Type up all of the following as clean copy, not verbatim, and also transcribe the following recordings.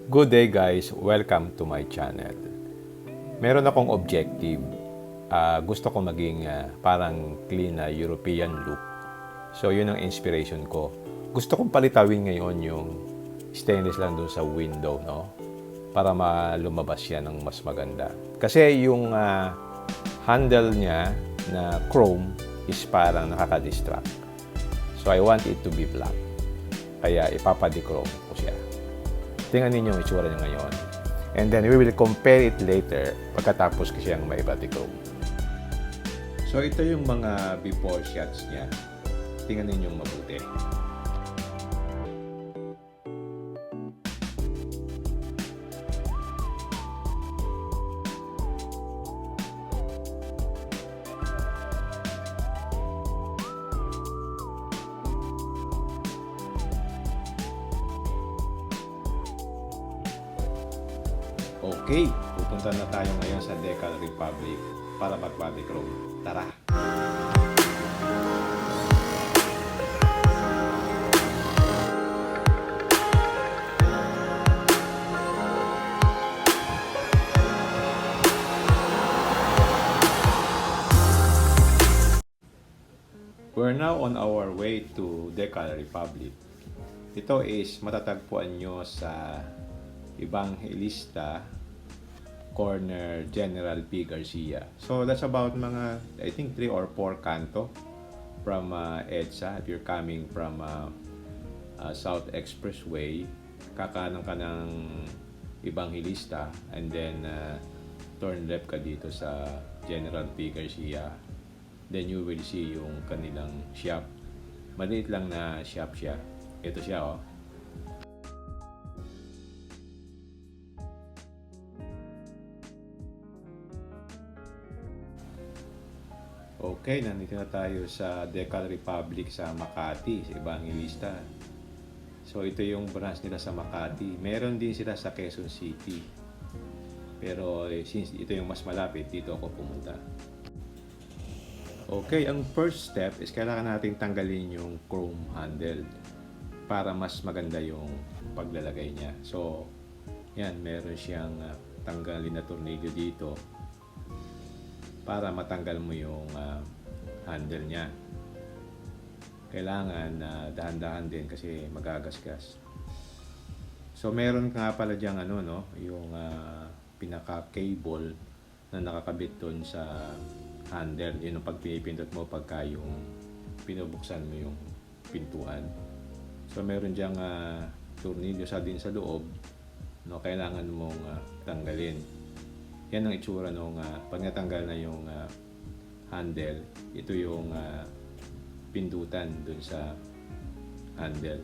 Good day guys, welcome to my channel. Meron akong objective. Gusto ko maging parang clean na European look. So yun ang inspiration ko. Gusto kong palitawin ngayon yung stainless lang doon sa window, no? Para lumabas siya ng mas maganda. Kasi yung handle niya na chrome is parang nakaka-distract. So I want it to be black. Kaya ipapa-dechrome ko siya. Tingnan ninyo ang itsura niya ngayon. And then we will compare it later pagkatapos ko siyang maiba-dechrome. So ito yung mga before shots niya. Tingnan ninyo mabuti. Okay, pupunta na tayo ngayon sa Decal Republic para mag-bodychrome. Tara! We're now on our way to Decal Republic. Ito is matatagpuan nyo sa Evangelista corner General P. Garcia. So that's about mga I think 3 or 4 kanto from EDSA. If you're coming from South Expressway, kakanan ka ng Evangelista and then turn left ka dito sa General P. Garcia. Then you will see yung kanilang shop. Maliit lang na shop siya. Ito siya oh. Okay, nandito na tayo sa Decal Republic sa Makati, sa Evangelista. So ito yung branch nila sa Makati. Meron din sila sa Quezon City. Pero since ito yung mas malapit, dito ako pumunta. Okay, ang first step is kailangan nating tanggalin yung chrome handle para mas maganda yung paglalagay niya. So, yan, meron siyang tanggalin na tornilyo dito para matanggal mo yung handle niya. Kailangan dahan-dahan din kasi magagasgas. So meron nga pala diyang yung pinaka-cable na nakakabit doon sa handle. Yun ang pag pinipindot mo pagka yung pinubuksan mo yung pintuan. So meron diyang tornilyo din sa loob, no, kailangan mong tanggalin. Yan ang itsura nung pag natanggal na yung handle, ito yung pindutan dun sa handle.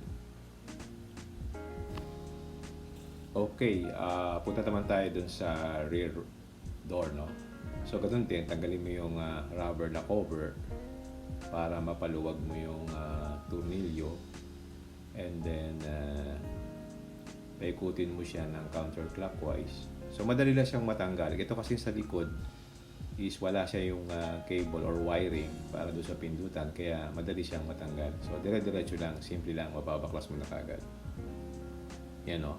Okay, punta naman tayo dun sa rear door, no? So ganun din, tanggalin mo yung rubber na cover para mapaluwag mo yung tornilyo, and then paikutin mo siya ng counterclockwise. So madali lang siyang matanggal. Ito kasi sa likod is wala siya yung cable or wiring para doon sa pindutan, kaya madali siyang matanggal. So dire-diretso lang, simple lang, mababaklas mo na kagad. Yan o.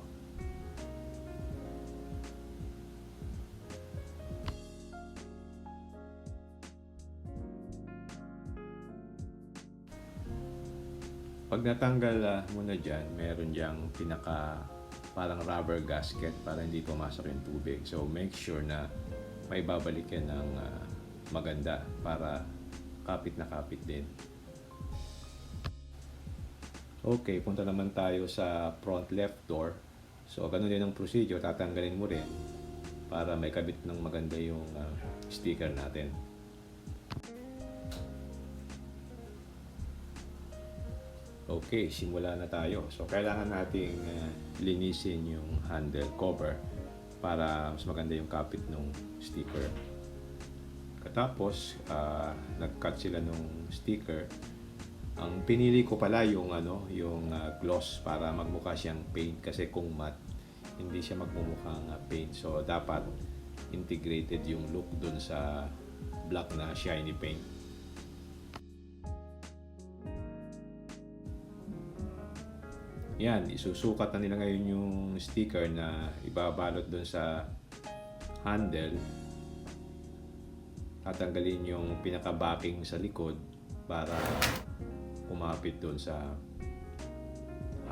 Pag natanggal mo na dyan, meron diyang parang rubber gasket para hindi pumasok yung tubig. So make sure na may babalik yan ng maganda para kapit na kapit din. Okay, punta naman tayo sa front left door. So ganun din ang procedure, tatanggalin mo rin para may kabit ng maganda yung sticker natin. Okay, simula na tayo. So kailangan nating linisin yung handle cover para mas maganda yung kapit ng sticker. Katapos, nag-cut sila ng sticker. Ang pinili ko pala yung gloss para magmukha siyang paint, kasi kung matte, hindi siya magmumukhang paint. So dapat integrated yung look dun sa black na shiny paint. Yan, isusukat na nila ngayon yung sticker na ibabalot doon sa handle. Tatanggalin yung pinaka-backing sa likod para kumapit doon sa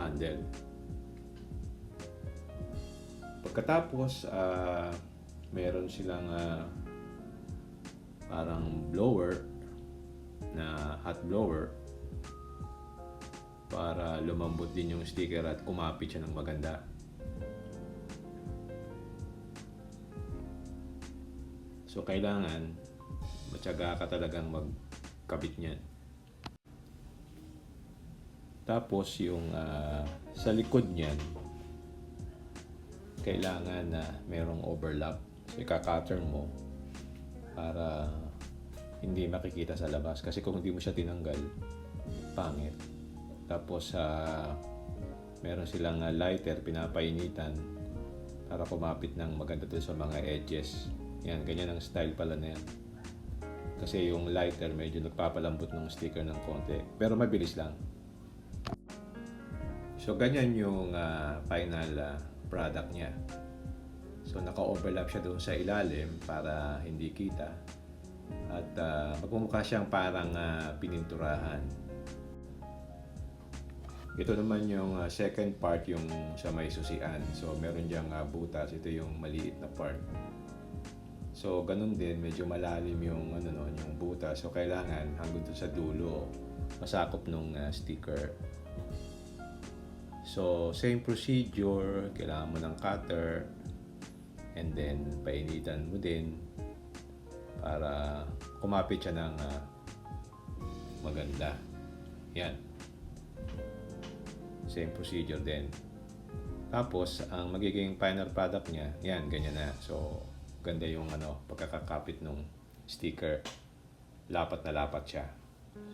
handle. Pagkatapos, meron silang parang blower na hot blower para lumambot din yung sticker at kumapit siya ng maganda. So kailangan matyaga ka talagang magkabit niyan. Tapos yung sa likod niyan kailangan na merong overlap. So ika-cutter mo para hindi makikita sa labas kasi kung hindi mo siya tinanggal, pangit. Tapos meron silang lighter pinapainitan para kumapit ng maganda doon sa mga edges. Yan, ganyan ang style pala na yan. Kasi yung lighter medyo nagpapalambot ng sticker ng konti. Pero mabilis lang. So ganyan yung final product niya. So naka-overlap siya doon sa ilalim para hindi kita. At magmumukha siyang parang pininturahan. Ito naman yung second part, yung sa may susian. So meron diyang butas. Ito yung maliit na part. So ganun din, medyo malalim yung yung butas. So kailangan hanggang doon sa dulo masakop nung sticker. So same procedure, kailangan mo ng cutter and then painitan mo din para kumapit siya ng maganda. Yan. Same procedure din. Tapos, ang magiging final product niya, yan, ganyan na. So, ganda yung pagkakakapit ng sticker. Lapat na lapat siya.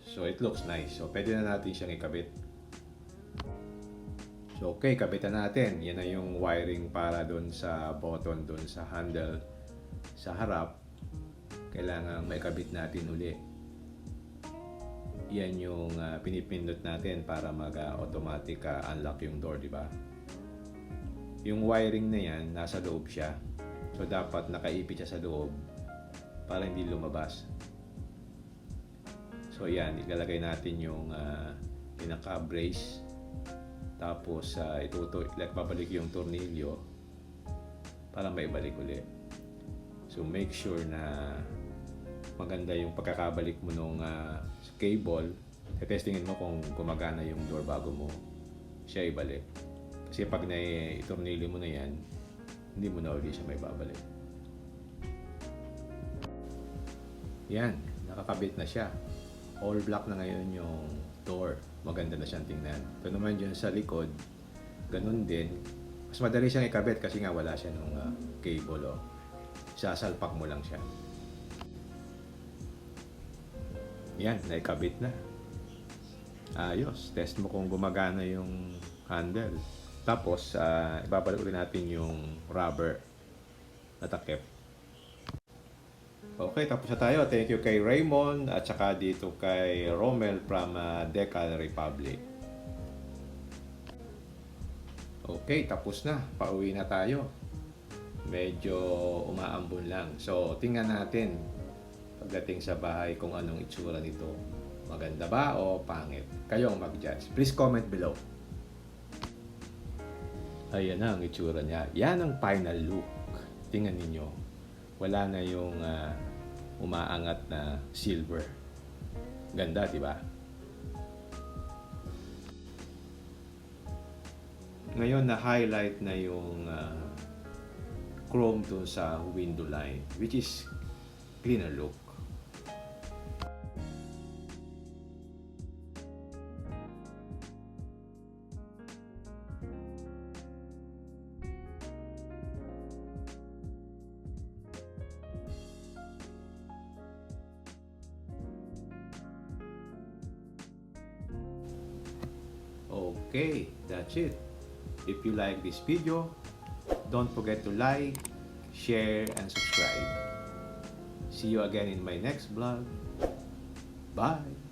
So, it looks nice. So, pwede na natin siyang ikabit. So, okay, kabitan natin. Yan na yung wiring para doon sa button, doon sa handle sa harap. Kailangan maikabit natin uli. Yan yung pinipindot natin para mag-automatic unlock yung door, di ba? Yung wiring na yan, nasa loob siya. So, dapat nakaipit siya sa loob para hindi lumabas. So, yan. Ilalagay natin yung pinaka-brace. Tapos, babalik yung tornilyo para maibalik ulit. So, make sure na maganda yung pagkakabalik mo nung cable. Testingin mo kung gumagana yung door bago mo siya ibalik. Kasi pag itornilyo mo na yan, hindi mo na ulit siya may babalik. Yan, nakakabit na siya. All black na ngayon yung door. Maganda na siyang tingnan. Ito naman dyan sa likod, ganun din. Mas madali siyang ikabit kasi nga wala siya nung cable. Sasalpak mo lang siya. Yan, naikabit na. Ayos. Test mo kung gumagana yung handle. Tapos, ibabalik ulit natin yung rubber na takip. Okay, tapos na tayo. Thank you kay Raymond at saka dito kay Romel from Decal Republic. Okay, tapos na. Pauwi na tayo. Medyo umaambon lang. So, tingnan natin pagdating sa bahay kung anong itsura nito. Maganda ba o pangit? Kayo ang mag-judge. Please comment below. Ayan na ang itsura niya. Yan ang final look. Tingnan ninyo. Wala na yung umaangat na silver. Ganda, di ba? Ngayon na-highlight na yung chrome dun sa window line, which is cleaner look. Okay, that's it. If you like this video, don't forget to like, share, and subscribe. See you again in my next vlog. Bye!